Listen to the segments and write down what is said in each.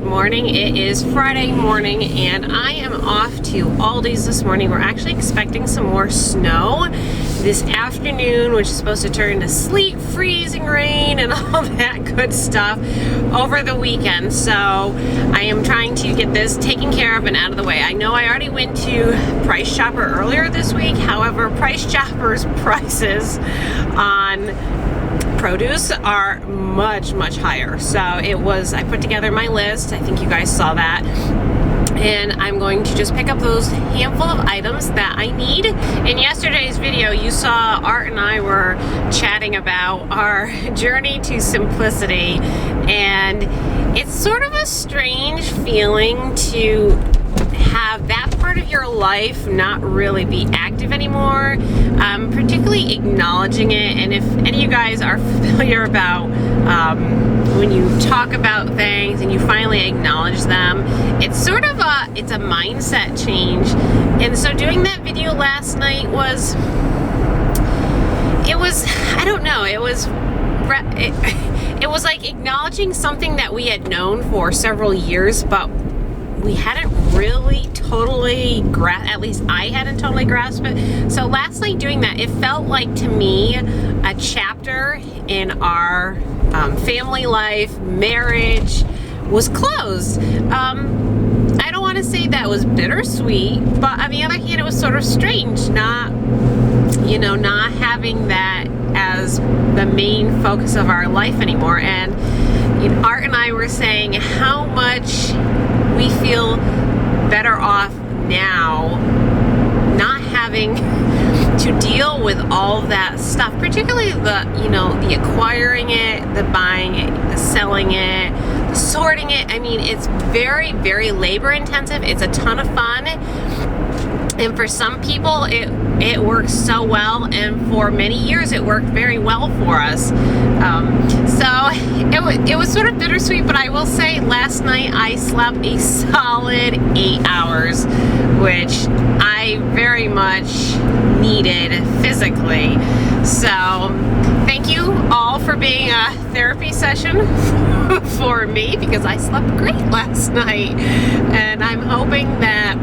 morning. It is Friday morning and I am off to Aldi's this morning. We're actually expecting some more snow this afternoon, which is supposed to turn to sleet, freezing rain, and all that good stuff over the weekend. So I am trying to get this taken care of and out of the way. I know I already went to Price Chopper earlier this week. However, Price Chopper's prices on produce are much higher. So I put together my list. I think you guys saw that. And I'm going to just pick up those handful of items that I need. In yesterday's video, you saw Art and I were chatting about our journey to simplicity. And it's sort of a strange feeling to have that part of your life not really be active anymore, particularly acknowledging it. And if any of you guys are familiar about when you talk about things and you finally acknowledge them, it's sort of it's a mindset change. And so doing that video last night it was like acknowledging something that we had known for several years, but we hadn't really totally at least I hadn't totally grasped it. So last night doing that, it felt like to me a chapter in our family life, marriage was closed. I don't want to say that was bittersweet, but on the other hand, it was sort of strange not having that as the main focus of our life anymore. And Art and I were saying how much we feel better off now not having to deal with all that stuff, particularly the acquiring it, the buying it, the selling it, the sorting it. I mean, it's very labor intensive. It's a ton of fun. And for some people, it works so well, and for many years it worked very well for us. So it was sort of bittersweet, but I will say last night I slept a solid 8 hours, which I very much needed physically. So thank you all for being a therapy session for me, because I slept great last night, and I'm hoping that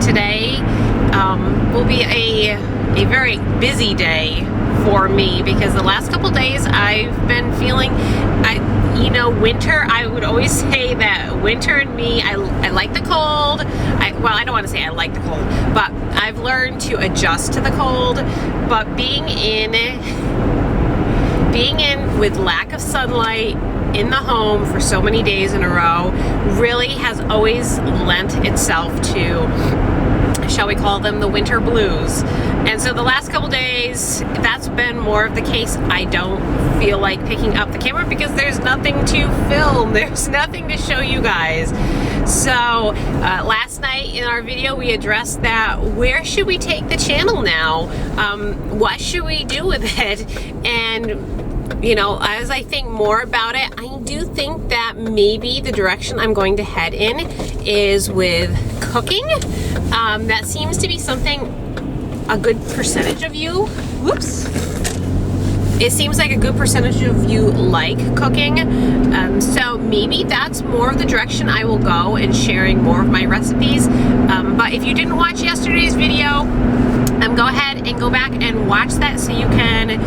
today will be a very busy day for me, because the last couple days I've been feeling, winter. I would always say that winter and me, I like the cold. I don't want to say I like the cold, but I've learned to adjust to the cold. But being in with lack of sunlight in the home for so many days in a row really has always lent itself to, shall we call them, the winter blues. And so the last couple days, that's been more of the case. I don't feel like picking up the camera because there's nothing to film. There's nothing to show you guys. So last night in our video, we addressed that. Where should we take the channel now? What should we do with it? And as I think more about it, I do think that maybe the direction I'm going to head in is with cooking. That seems to be something a good percentage of you, it seems like a good percentage of you like cooking. So maybe that's more of the direction I will go in sharing more of my recipes. But if you didn't watch yesterday's video, go ahead and go back and watch that so you can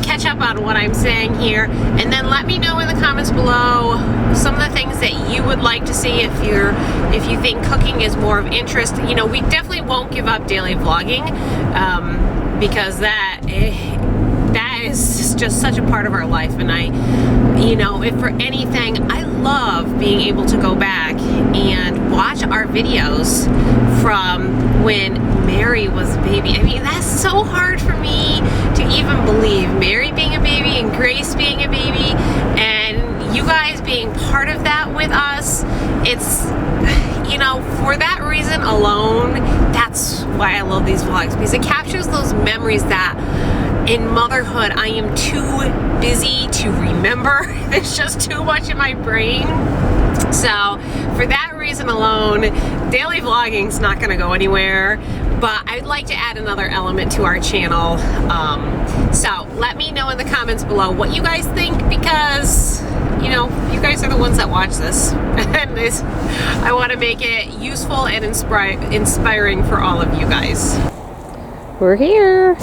catch up on what I'm saying here, and then let me know in the comments below some of the things that you would like to see if you think cooking is more of interest. We definitely won't give up daily vlogging, because that is just such a part of our life. And if for anything, I love being able to go back and watch our videos from when Mary was a baby. I mean, that's so hard for me to even believe. Mary being a baby and Grace being a baby, and you guys being part of that with us. It's, for that reason alone, that's why I love these vlogs, because it captures those memories that in motherhood I am too busy to remember. There's just too much in my brain. So for that reason alone, daily vlogging's not gonna go anywhere. but I'd like to add another element to our channel. So let me know in the comments below what you guys think, because you know, you guys are the ones that watch this, and I want to make it useful and inspiring for all of you guys. We're here.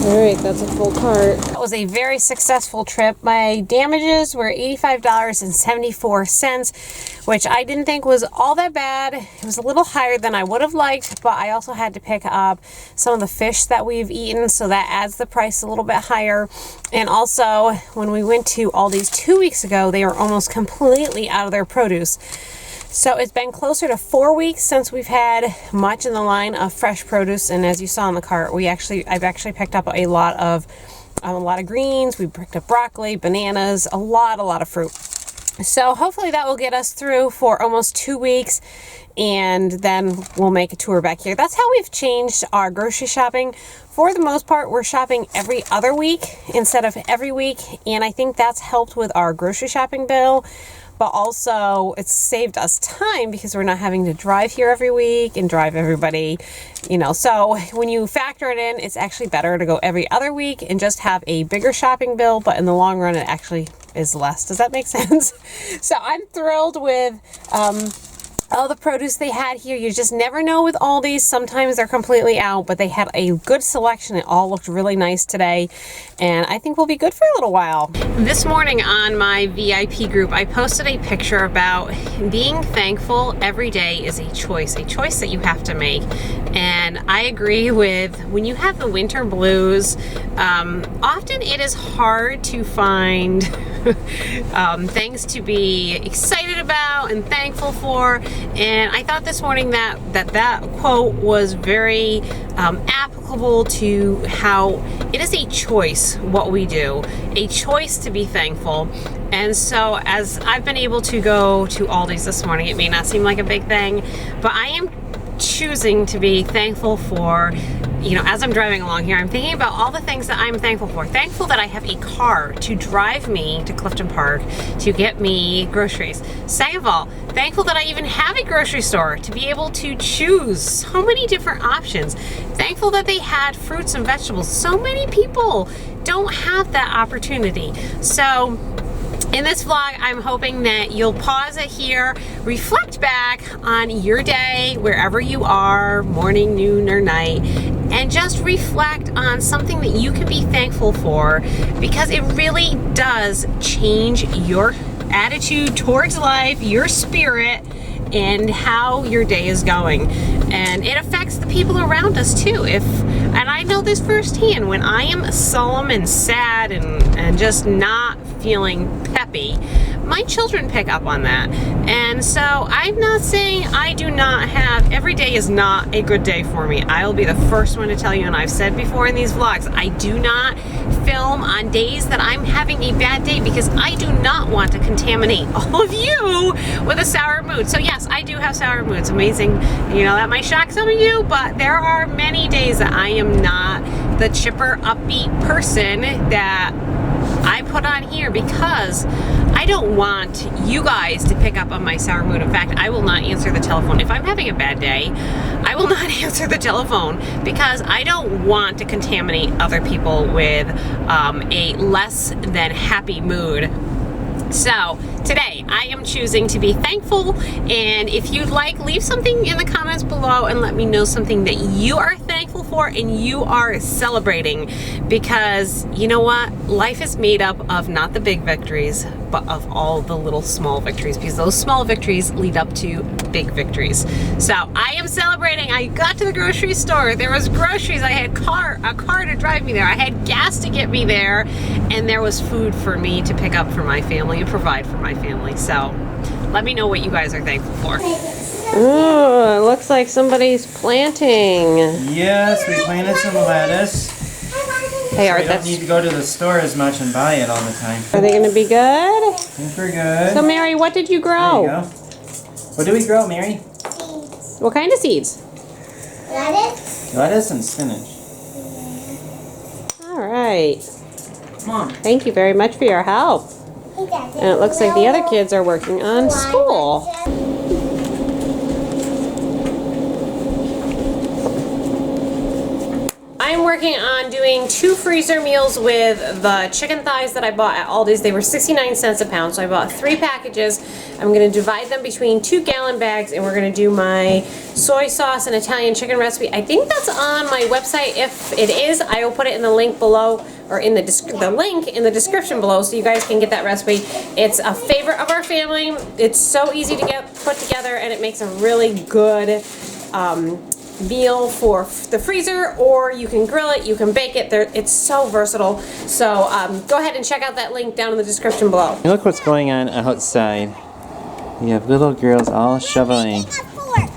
Alright, that's a full cart. That was a very successful trip. My damages were $85.74, which I didn't think was all that bad. It was a little higher than I would have liked, but I also had to pick up some of the fish that we've eaten, so that adds the price a little bit higher. And also, when we went to Aldi's 2 weeks ago, they were almost completely out of their produce. So it's been closer to 4 weeks since we've had much in the line of fresh produce, and as you saw in the cart, I've actually picked up a lot of greens. We picked up broccoli, bananas, a lot of fruit. So hopefully that will get us through for almost 2 weeks, and then we'll make a tour back here. That's how we've changed our grocery shopping. For the most part, we're shopping every other week instead of every week, and I think that's helped with our grocery shopping bill. But also it's saved us time because we're not having to drive here every week and drive everybody, you know. So when you factor it in, it's actually better to go every other week and just have a bigger shopping bill, but in the long run, it actually is less. Does that make sense? So I'm thrilled with all the produce they had here. You just never know with Aldi's. Sometimes they're completely out, but they had a good selection. It all looked really nice today, and I think we'll be good for a little while. This morning on my VIP group, I posted a picture about being thankful every day is a choice that you have to make. And I agree with, when you have the winter blues, often it is hard to find things to be excited about and thankful for. And I thought this morning that quote was very applicable to how it is a choice what we do, a choice to be thankful. And so as I've been able to go to Aldi's this morning, it may not seem like a big thing, but I am choosing to be thankful for, you know, as I'm driving along here, I'm thinking about all the things that I'm thankful for. Thankful that I have a car to drive me to Clifton Park to get me groceries. Second of all, thankful that I even have a grocery store to be able to choose so many different options. Thankful that they had fruits and vegetables. So many people don't have that opportunity. So in this vlog, I'm hoping that you'll pause it here, reflect back on your day, wherever you are, morning, noon, or night, and just reflect on something that you can be thankful for, because it really does change your attitude towards life, your spirit, and how your day is going. And it affects the people around us too. And I know this firsthand, when I am solemn and sad and just not feeling peppy, my children pick up on that. And so I'm not saying I do not have, every day is not a good day for me. I'll be the first one to tell you, and I've said before in these vlogs, I do not film on days that I'm having a bad day, because I do not want to contaminate all of you with a sour mood. So yes, I do have sour moods. Amazing, you know, that might shock some of you, but there are many days that I am not the chipper, upbeat person that I put on here, because I don't want you guys to pick up on my sour mood. In fact, I will not answer the telephone. If I'm having a bad day, I will not answer the telephone, because I don't want to contaminate other people with a less than happy mood. So today I am choosing to be thankful, and if you'd like, leave something in the comments below and let me know something that you are thankful for and you are celebrating, because you know what, life is made up of not the big victories but of all the little small victories, because those small victories lead up to big victories. So I am celebrating. I got to the grocery store. There was groceries. I had a car to drive me there. I had gas to get me there, and there was food for me to pick up for my family and provide for my family. So let me know what you guys are thankful for. Oh, it looks like somebody's planting. Yes, we planted some lettuce. Hey, Art, we don't need to go to the store as much and buy it all the time. Are they going to be good? I think we're good. So, Mary, what did you grow? There you go. What do we grow, Mary? Seeds. What kind of seeds? Lettuce. Lettuce and spinach. All right. Come on. Thank you very much for your help. And it looks like the other kids are working on school. I'm working on doing 2 freezer meals with the chicken thighs that I bought at Aldi's. They were 69 cents a pound, so I bought 3 packages. I'm going to divide them between 2-gallon bags, and we're going to do my soy sauce and Italian chicken recipe. I think that's on my website. If it is, I will put it in the link below, or in the link in the description below, so you guys can get that recipe. It's a favorite of our family. It's so easy to get put together, and it makes a really good meal for the freezer, or you can grill it, you can bake it. It's so versatile. So go ahead and check out that link down in the description below. Look what's going on outside. You have little girls all shoveling. A fort.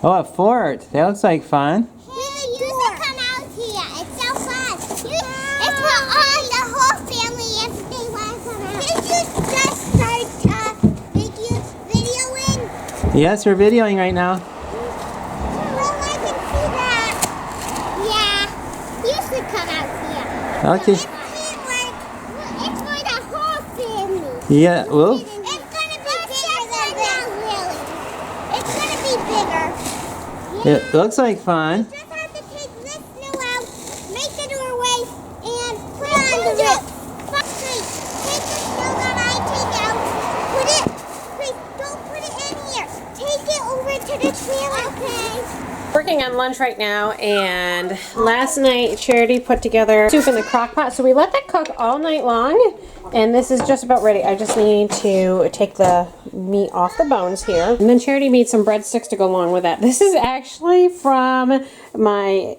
Oh, a fort. That looks like fun. Hey, you should come out here. It's so fun. It's for all the whole family if they want to come out. Did you just start videoing? Yes, we're videoing right now. Well, I can see that. Yeah, you should come out here. Okay. It's for the whole family. Yeah, well. It's gonna be bigger than that, really. It's gonna be bigger. It looks like fun. Just have to take this new out, make the doorway, and put it on the roof. Take the snow that I take out, put it, please don't put it in here. Take it over to the trailer. Okay. Working on lunch right now, and last night Charity put together soup in the crock pot, so we let that cook all night long, and this is just about ready. I just need to take the meat off the bones here, and then Charity made some breadsticks to go along with that. This is actually from my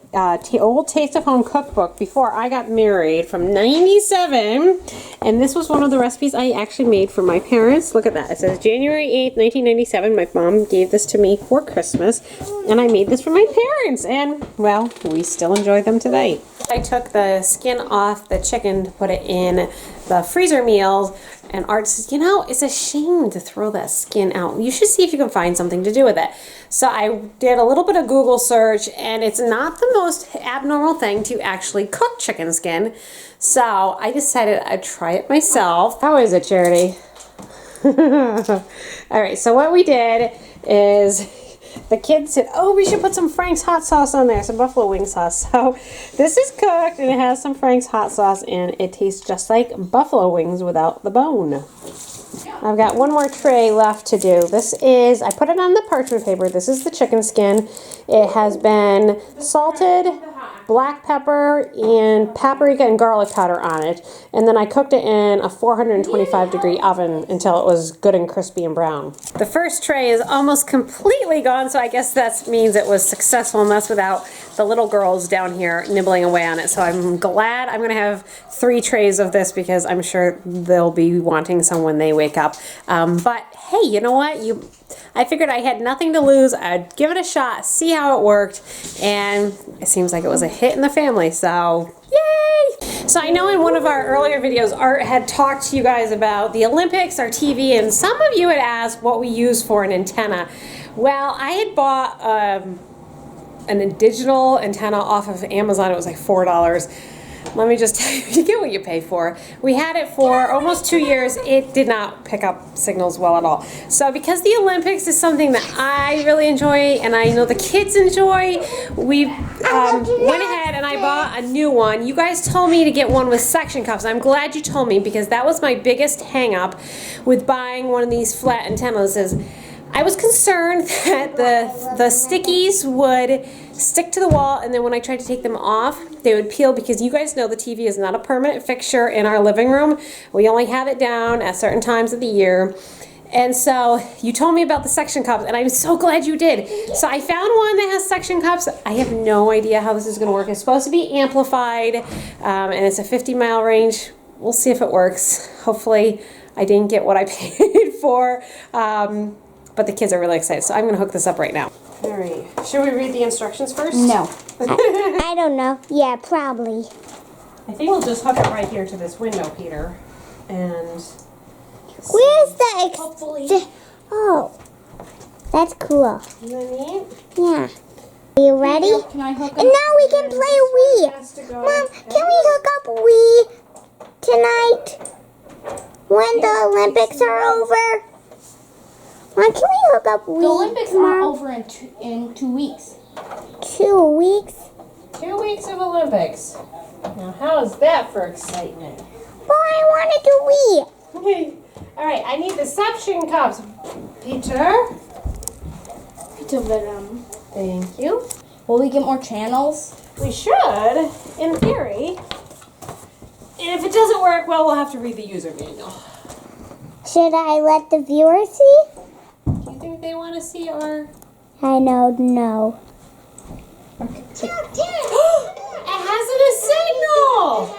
old Taste of Home cookbook before I got married from '97, and this was one of the recipes I actually made for my parents. Look at that. It says January 8th, 1997. My mom gave this to me for Christmas, and I made this for my parents, and well, we still enjoy them today. I took the skin off the chicken to put it in the freezer meals, and Art says, you know, it's a shame to throw that skin out. You should see if you can find something to do with it. So I did a little bit of Google search, and it's not the most abnormal thing to actually cook chicken skin. So I decided I'd try it myself. How is it, Charity? All right, so what we did is the kids said, oh, we should put some Frank's hot sauce on there, some buffalo wing sauce. So this is cooked, and it has some Frank's hot sauce, and it tastes just like buffalo wings without the bone. I've got one more tray left to do. This is, I put it on the parchment paper. This is the chicken skin. It has been salted, black pepper, and paprika and garlic powder on it. And then I cooked it in a 425-degree oven until it was good and crispy and brown. The first tray is almost completely gone, so I guess that means it was successful, and that's without the little girls down here nibbling away on it. So I'm glad I'm going to have 3 trays of this, because I'm sure they'll be wanting some when they wake up. But hey, you know what? I figured I had nothing to lose. I'd give it a shot, see how it worked, and it seems like it was a hit in the family, so yay! So I know in one of our earlier videos, Art had talked to you guys about the Olympics, our TV, and some of you had asked what we use for an antenna. Well, I had bought a digital antenna off of Amazon. It was like $4. Let me just tell you, you get what you pay for. We had it for almost 2 years. It did not pick up signals well at all. So because the Olympics is something that I really enjoy, and I know the kids enjoy, we went ahead and I bought a new one. You guys told me to get one with suction cups. I'm glad you told me, because that was my biggest hang up with buying one of these flat antennas. Is I was concerned that the stickies would stick to the wall, and then when I tried to take them off, they would peel, because you guys know the TV is not a permanent fixture in our living room. We only have it down at certain times of the year. And so you told me about the suction cups, and I'm so glad you did. So I found one that has suction cups. I have no idea how this is going to work. It's supposed to be amplified, and it's a 50-mile range. We'll see if it works. Hopefully I didn't get what I paid for. But the kids are really excited, so I'm going to hook this up right now. All right. Should we read the instructions first? No. I don't know. Yeah, probably. I think we'll just hook it right here to this window, Peter. And where's the hopefully. Oh, that's cool. You know what I mean? Yeah. Are you ready? Can I hook up? And now we can play Wii. Mom, can we hook up Wii tonight when the Olympics are over? Mom, can we hook up Wii The Olympics are tomorrow? over in 2 weeks. 2 weeks? 2 weeks of Olympics. Now, how is that for excitement? But I want to do Wii. Okay. All right, I need the suction cups, Peter. Thank you. Will we get more channels? We should, in theory. And if it doesn't work, well, we'll have to read the user manual. Should I let the viewers see? Do you think they want to see our... I know, no. It has a signal!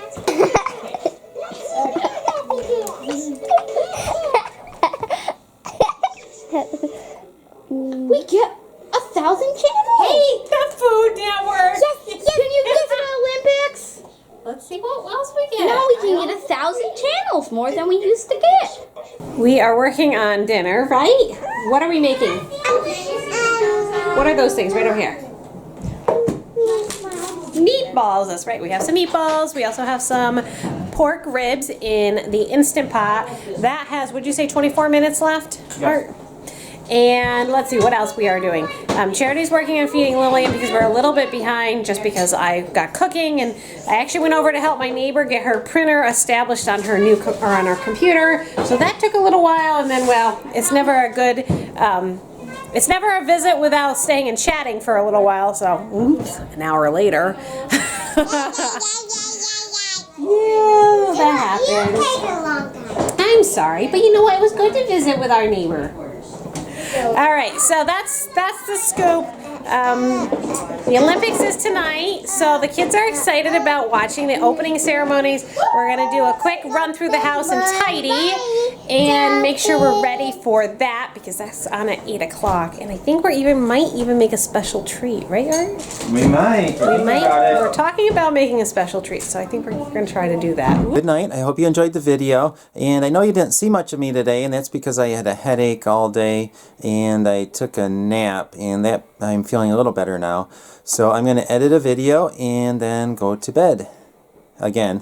We get 1,000 channels. Hey, the Food Network! Yes, Can you get to the Olympics? Let's see what else we get. Now we can get 1,000 channels, more than we used to get. We are working on dinner, right? What are we making? What are those things right over here? Meatballs, that's right. We have some meatballs. We also have some pork ribs in the Instant Pot. That has, would you say 24 minutes left? Art? And let's see what else we are doing. Charity's working on feeding Lillian because we're a little bit behind just because I got cooking, and I actually went over to help my neighbor get her printer established on her new on her computer. So that took a little while, and then, well, it's never a good it's never a visit without staying and chatting for a little while. So oops, an hour later. Yeah, that happened. Take a long time. I'm sorry, but you know what? It was good to visit with our neighbor. All right, so that's the scoop. The Olympics is tonight, so the kids are excited about watching the opening ceremonies. We're gonna do a quick run through the house and tidy and make sure we're ready for that because that's on at 8 o'clock. And I think might even make a special treat, right, Art? We might. We might. We're talking about making a special treat, so I think we're gonna try to do that. Good night. I hope you enjoyed the video. And I know you didn't see much of me today, and that's because I had a headache all day and I took a nap, and that I'm feeling a little better now. So I'm going to edit a video and then go to bed again.